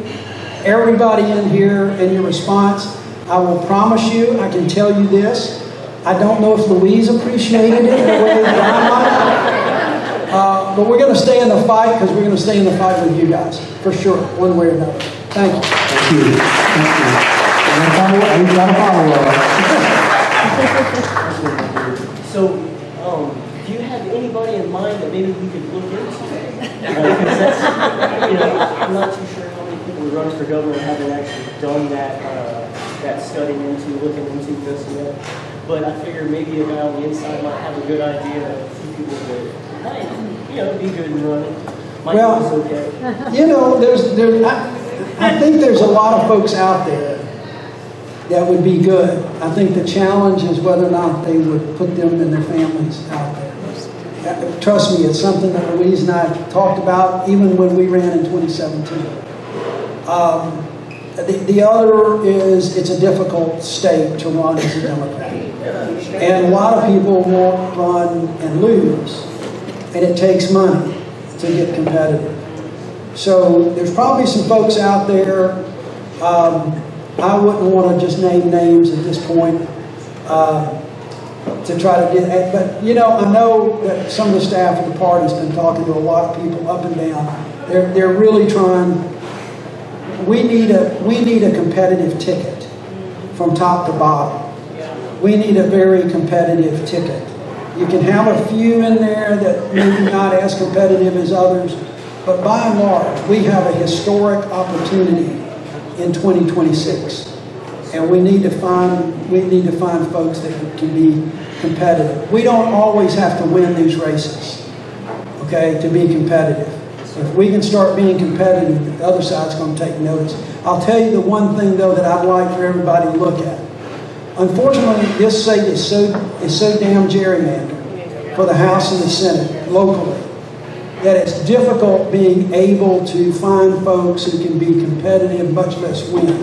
everybody in here and your response. I will promise you, I can tell you this. I don't know if Louise appreciated it the way that I might. But we're going to stay in the fight because we're going to stay in the fight with you guys, for sure, one way or another. Thank you. Thank you. We've got a follow-up. So, do you have anybody in mind that maybe we could look into? Because that's, I'm not too sure how many people who run for governor haven't actually done that studying into, looking into this and that. But I figure maybe a guy on the inside might have a good idea of a few people that might, be good in running. Might Well, be okay. I think there's a lot of folks out there that would be good. I think the challenge is whether or not they would put them and their families out there. Trust me, it's something that Louise and I talked about even when we ran in 2017. The other is it's a difficult state to run as a Democrat. And a lot of people won't run and lose. And it takes money to get competitive. So there's probably some folks out there. I wouldn't want to just name names at this point to try to get, but I know that some of the staff of the party's been talking to a lot of people up and down. They're really trying. We need a competitive ticket from top to bottom. We need a very competitive ticket. You can have a few in there that maybe not as competitive as others, but by and large, we have a historic opportunity in 2026, and we need to find folks that can be competitive. We don't always have to win these races, okay, to be competitive. If we can start being competitive, the other side's going to take notice. I'll tell you the one thing, though, that I'd like for everybody to look at. Unfortunately, this state is so damn gerrymandered for the House and the Senate locally that it's difficult being able to find folks who can be competitive, much less win.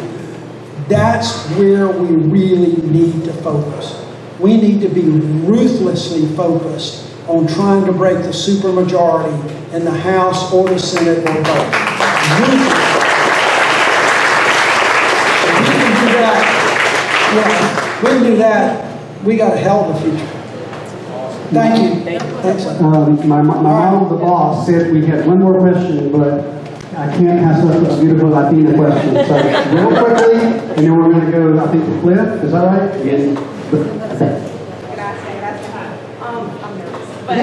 That's where we really need to focus. We need to be ruthlessly focused on trying to break the supermajority in the House or the Senate or both. If we can do that, we got a hell of a future. Thank you. Thanks. My model, the boss, said we had one more question, but I can't pass up a beautiful Latina question. So real quickly, and then we're going to go, I think, to Cliff. Is that right? Yes. I'm nervous, but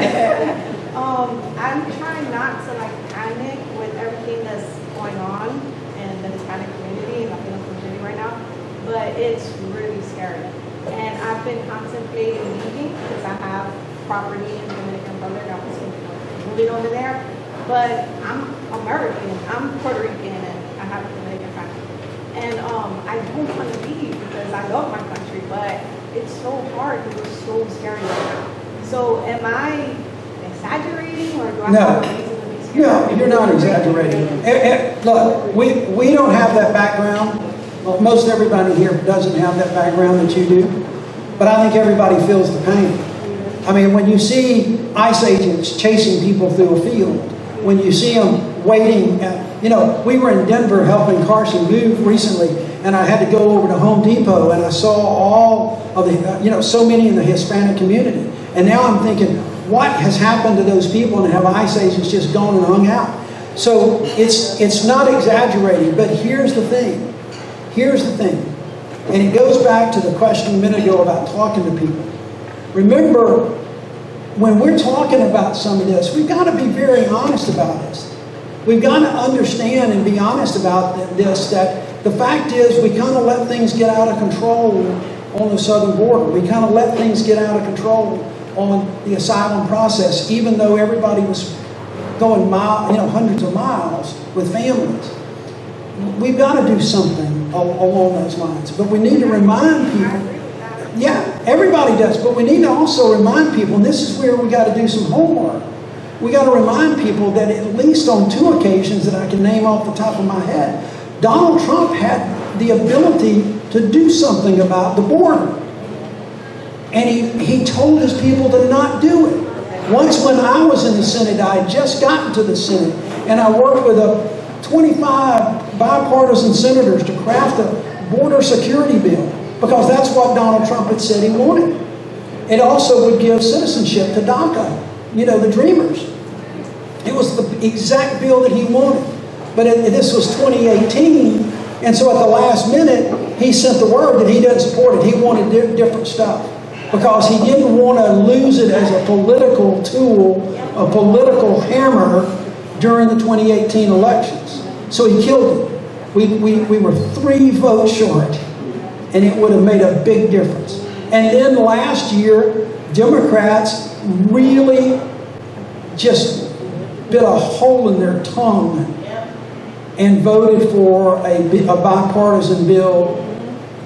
I'm trying not to panic with everything that's going on in the Hispanic community and Latino community right now. But it's really scary. And I've been contemplating leaving because I have property in Dominican Republic. I was moving over there. But I'm American, I'm Puerto Rican, and I have a Dominican family. And I don't want to leave because I love my country, but it's so hard because it's so scary right now. So am I exaggerating, or do I have a reason to be scared? No, you're not exaggerating. Look, we don't have that background. Well, most everybody here doesn't have that background that you do. But I think everybody feels the pain. I mean, when you see ICE agents chasing people through a field, when you see them waiting at, we were in Denver helping Carson move recently, and I had to go over to Home Depot, and I saw all of the, so many in the Hispanic community. And now I'm thinking, what has happened to those people, and have ICE agents just gone and hung out? So it's not exaggerating, but here's the thing. Here's the thing. And it goes back to the question a minute ago about talking to people. Remember, when we're talking about some of this, we've got to be very honest about this. We've got to understand and be honest about this, that the fact is we kind of let things get out of control on the southern border. We kind of let things get out of control on the asylum process, even though everybody was going hundreds of miles with families. We've got to do something along those lines. But we need to remind people. Yeah, everybody does, but we need to also remind people, and this is where we got to do some homework. We got to remind people that at least on 2 occasions that I can name off the top of my head, Donald Trump had the ability to do something about the border. And he told his people to not do it. Once when I was in the Senate, I had just gotten to the Senate, and I worked with 25 bipartisan senators to craft a border security bill, because that's what Donald Trump had said he wanted. It also would give citizenship to DACA, the Dreamers. It was the exact bill that he wanted. But this was 2018, and so at the last minute, he sent the word that he doesn't support it. He wanted different stuff, because he didn't want to lose it as a political tool, a political hammer during the 2018 elections. So he killed it. We were 3 votes short, and it would have made a big difference. And then last year, Democrats really just bit a hole in their tongue and voted for a bipartisan bill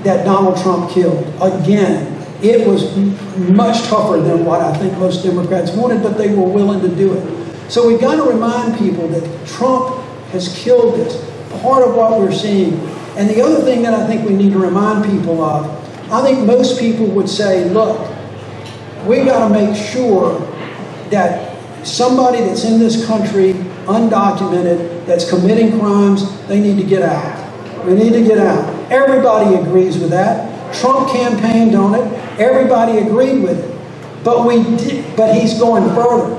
that Donald Trump killed. Again, it was much tougher than what I think most Democrats wanted, but they were willing to do it. So we've got to remind people that Trump has killed this, part of what we're seeing. And the other thing that I think we need to remind people of, I think most people would say, look, we got to make sure that somebody that's in this country, undocumented, that's committing crimes, they need to get out. We need to get out. Everybody agrees with that. Trump campaigned on it. Everybody agreed with it. But he's going further.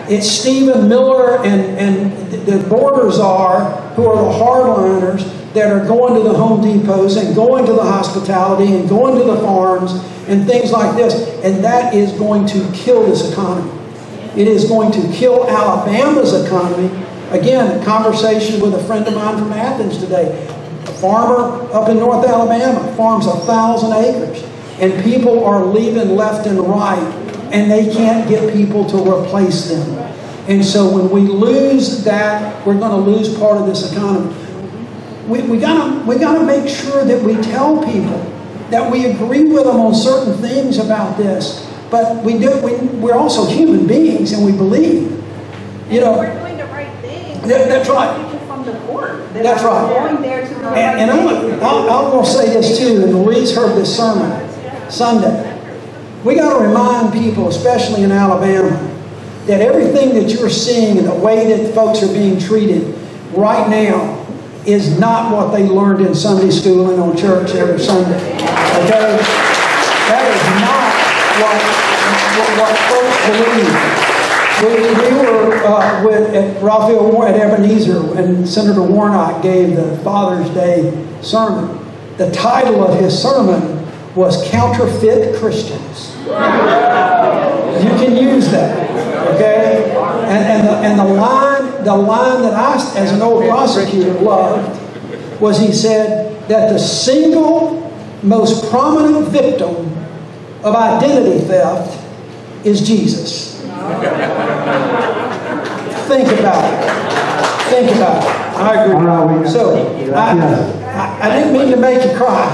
It's Stephen Miller and the border czar, who are the hardliners, that are going to the Home Depots and going to the hospitality and going to the farms and things like this. And that is going to kill this economy. It is going to kill Alabama's economy. Again, a conversation with a friend of mine from Athens today. A farmer up in North Alabama farms 1,000 acres. And people are leaving left and right, and they can't get people to replace them. And so when we lose that, we're going to lose part of this economy. We gotta make sure that we tell people that we agree with them on certain things about this, but we're also human beings, and we believe. We're doing the right thing. That's right. People from the court. That's right. Going there to the right And I'm going to say this too, and Louise heard this sermon Sunday. We got to remind people, especially in Alabama, that everything that you're seeing and the way that folks are being treated right now is not what they learned in Sunday school and on church every Sunday. Okay? That is not what folks believe. We were at Raphael Warren, at Ebenezer, and Senator Warnock gave the Father's Day sermon. The title of his sermon was Counterfeit Christians. You can use that. Okay? And the line that I, as an old prosecutor, loved was he said that the single most prominent victim of identity theft is Jesus. Think about it. Think about it. I agree. All right, we got So, I didn't mean to make you cry.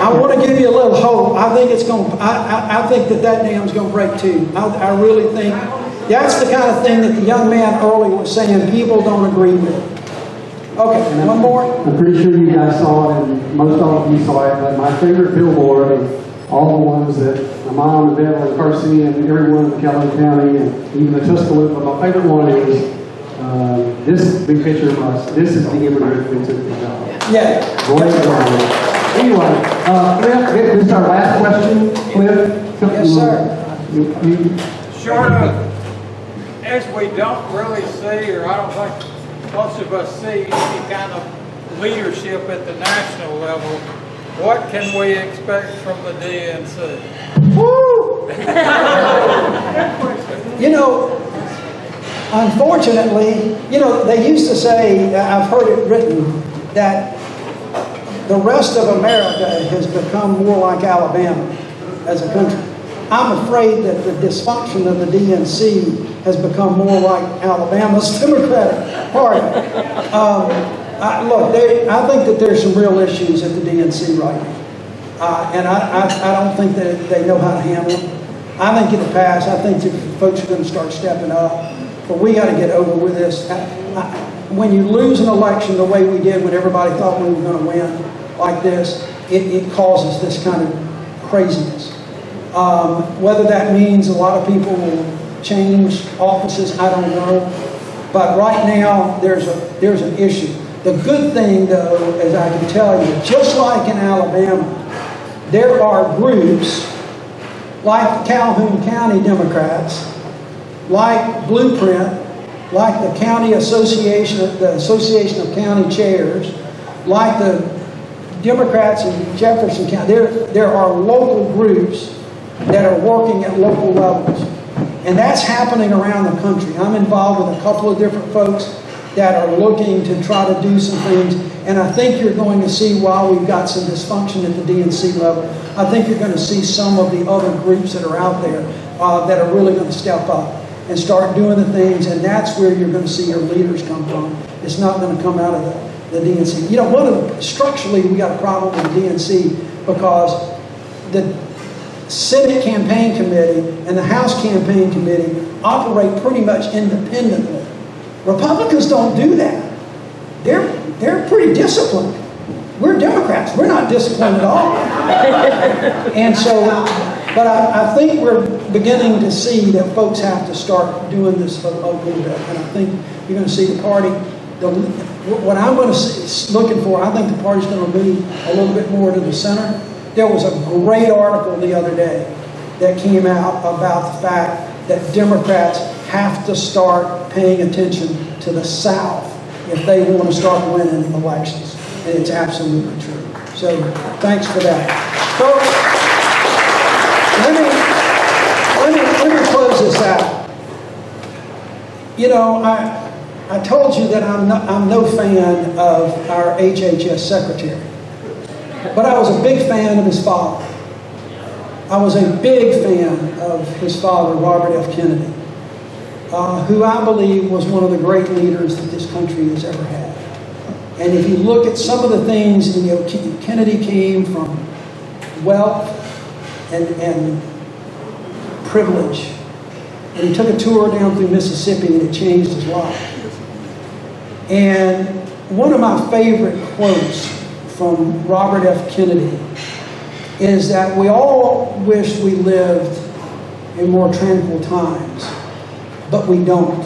I want to give you a little hope. I think it's going. I think that dam's going to break too. I really think that's the kind of thing that the young man earlier was saying. People don't agree with. Okay, one more. I'm pretty sure you guys saw it, and most all of you saw it, but my favorite billboard of all the ones that my mom and Bill and Carson and everyone in Calhoun County and even the Tuscaloosa, but my favorite one is this big picture of us. This is the immigrant we took the job. Yeah. Great job. Anyway, Cliff, this is our last question. Cliff? Yes, sir. Short of, as we don't really see, or I don't think most of us see any kind of leadership at the national level, what can we expect from the DNC? Woo! You know, unfortunately, they used to say, I've heard it written, that the rest of America has become more like Alabama as a country. I'm afraid that the dysfunction of the DNC has become more like Alabama's Democratic Party. I think that there's some real issues at the DNC right now. And I don't think that they know how to handle them. I think in the past, I think that folks are going to start stepping up. But we got to get over with this. When you lose an election the way we did when everybody thought we were going to win like this, it causes this kind of craziness. Whether that means a lot of people will change offices, I don't know. But right now, there's an issue. The good thing, though, as I can tell you, just like in Alabama, there are groups like the Calhoun County Democrats, like Blueprint, like the County Association, the Association of County Chairs, like the Democrats in Jefferson County. There are local groups that are working at local levels. And that's happening around the country. I'm involved with a couple of different folks that are looking to try to do some things. And I think you're going to see, while we've got some dysfunction at the DNC level, I think you're going to see some of the other groups that are out there that are really going to step up and start doing the things. And that's where you're going to see your leaders come from. It's not going to come out of the DNC. Structurally, we got a problem with the DNC because the Senate Campaign Committee and the House Campaign Committee operate pretty much independently. Republicans don't do that. They're pretty disciplined. We're Democrats. We're not disciplined at all. And so, but I think we're beginning to see that folks have to start doing this a little bit. And I think you're going to see the party. What I'm going to see, looking for, I think the party's going to move a little bit more to the center. There was a great article the other day that came out about the fact that Democrats have to start paying attention to the South if they want to start winning elections. And it's absolutely true. So thanks for that. Folks, let me close this out. I told you that I'm no fan of our HHS secretary. But I was a big fan of his father. I was a big fan of his father, Robert F. Kennedy, who I believe was one of the great leaders that this country has ever had. And if you look at some of the things, Kennedy came from wealth and privilege. And he took a tour down through Mississippi and it changed his life. And one of my favorite quotes from Robert F. Kennedy is that we all wish we lived in more tranquil times, but we don't.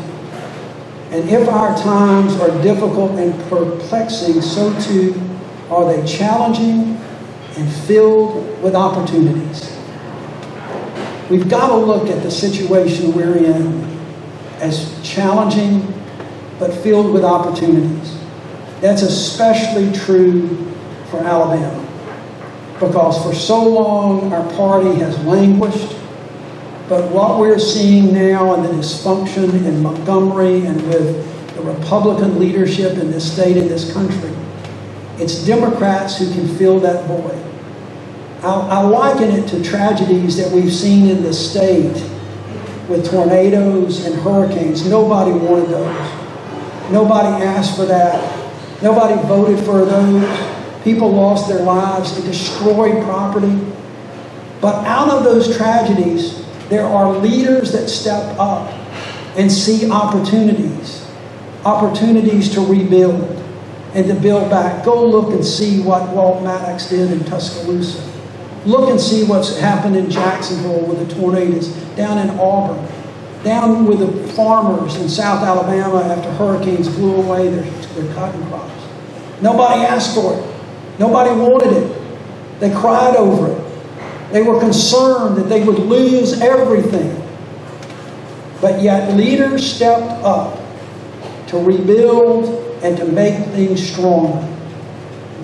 And if our times are difficult and perplexing, so too are they challenging and filled with opportunities. We've got to look at the situation we're in as challenging but filled with opportunities. That's especially true for Alabama, because for so long our party has languished, but what we're seeing now in the dysfunction in Montgomery and with the Republican leadership in this state, in this country, It's Democrats who can fill that void. I liken it to tragedies that we've seen in the state with tornadoes and hurricanes. Nobody wanted those. Nobody asked for that. Nobody voted for those. People lost their lives. They destroyed property. But out of those tragedies, there are leaders that step up and see opportunities. Opportunities to rebuild and to build back. Go look and see what Walt Maddox did in Tuscaloosa. Look and see what's happened in Jacksonville with the tornadoes, down in Auburn, down with the farmers in South Alabama after hurricanes blew away their cotton crops. Nobody asked for it. Nobody wanted it. They cried over it. They were concerned that they would lose everything. But yet leaders stepped up to rebuild and to make things stronger.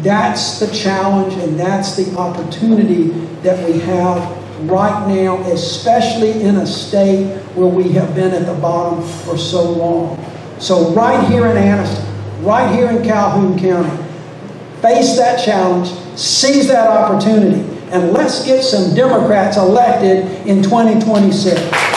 That's the challenge and that's the opportunity that we have right now, especially in a state where we have been at the bottom for so long. So right here in Anniston, right here in Calhoun County, face that challenge, seize that opportunity, and let's get some Democrats elected in 2026.